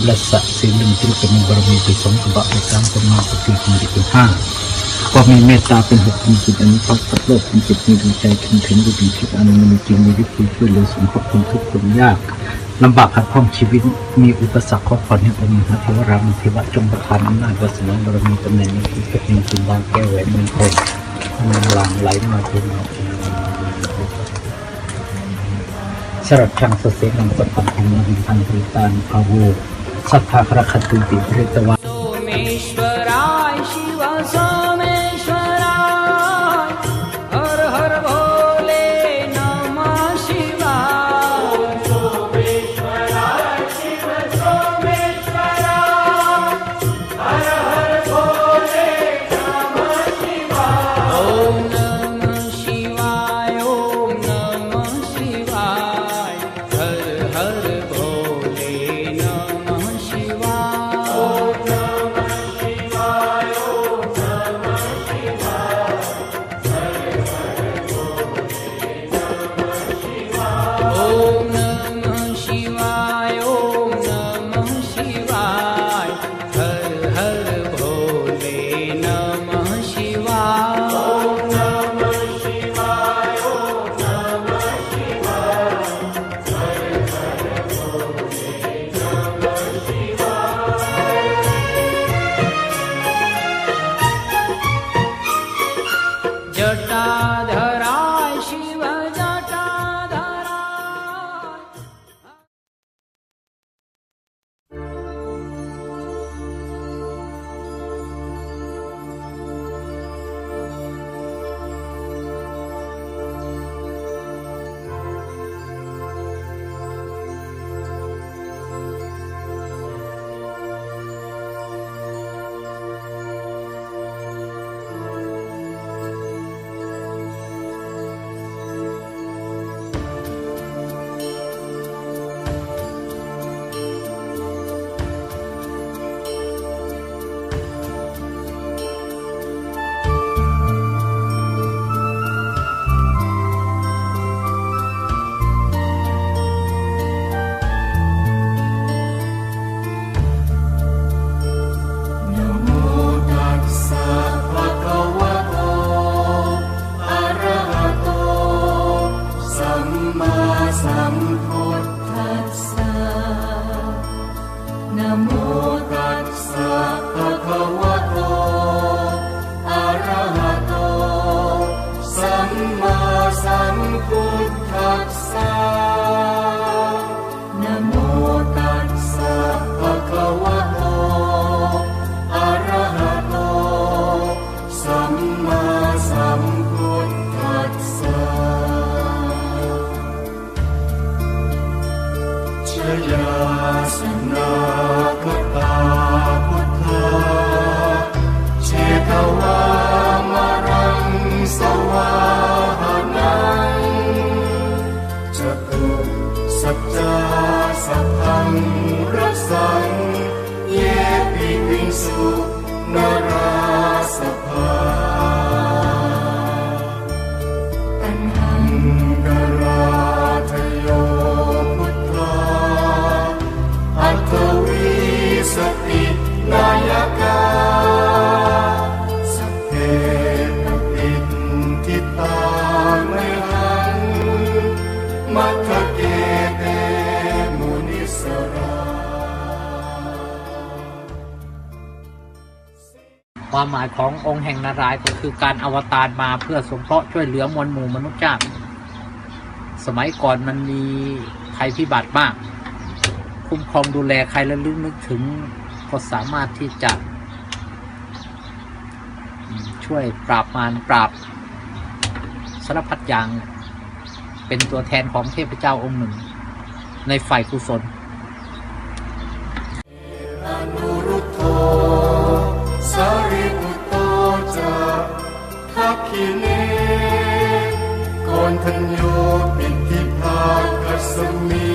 และสัตว์สิ่งหนึ่งที่เป็นบารมีที่สมบูรณ์ในการเป็นมาสติมีเป็นห้าก็มีเมตตาเป็นหกมีจิตอนุเคราะห์สัตว์โลกเป็นจิตมีดวงใจเข้มแข็งดีดีคิดอนุมจริงมีวิธีช่วยเหลือสงเคราะห์คนทุกข์คนยากลำบากขัดข้องชีวิตมีอุปสรรคข้อผ่อนให้องค์พระเทวรามิเทวะจงประทานอำนาจวาสนาบารมีตำแหน่งนี้เป็นเงินสินบางแก้วแหวนเงินทองมันหลั่งไหลมาเทมาสำหรับช่างเสกนำสัพพะของมหิทันติตานภาโวสัทธาครคัตุติเรตวะसोमेश्वराय शिव सोमेश्वराय हर हर भोले नमः शिवाय सोमेश्वराय शिव सोमेश्वराय हर हर भोले नमः शिवाय ओम नमः शिवाय ओम नमः शिवाय हर हर भोले नमः शिवाय ओम नमः शिवाय ओम नमः शिवाय हर हर भोले नमः शिवाय ओम नमः शिवाय ओम नमः शिवाय हर हर भोले नमः शिवाय जटाधराय शिव जटाधरायความหมายขององค์แห่งนารายณ์ก็คือการอวตารมาเพื่อสงเคราะห์ช่วยเหลือมวลหมู่มนุษย์ชาติสมัยก่อนมันมีภัยพิบัติมากคุ้มครองดูแลใครและลึกนึกถึงก็สามารถที่จะช่วยปราบมารปราบสารพัดอย่างเป็นตัวแทนของเทพเจ้าองค์หนึ่งในฝ่ายกุศล คิเนโกนทัญโยปิติภาคัสมิ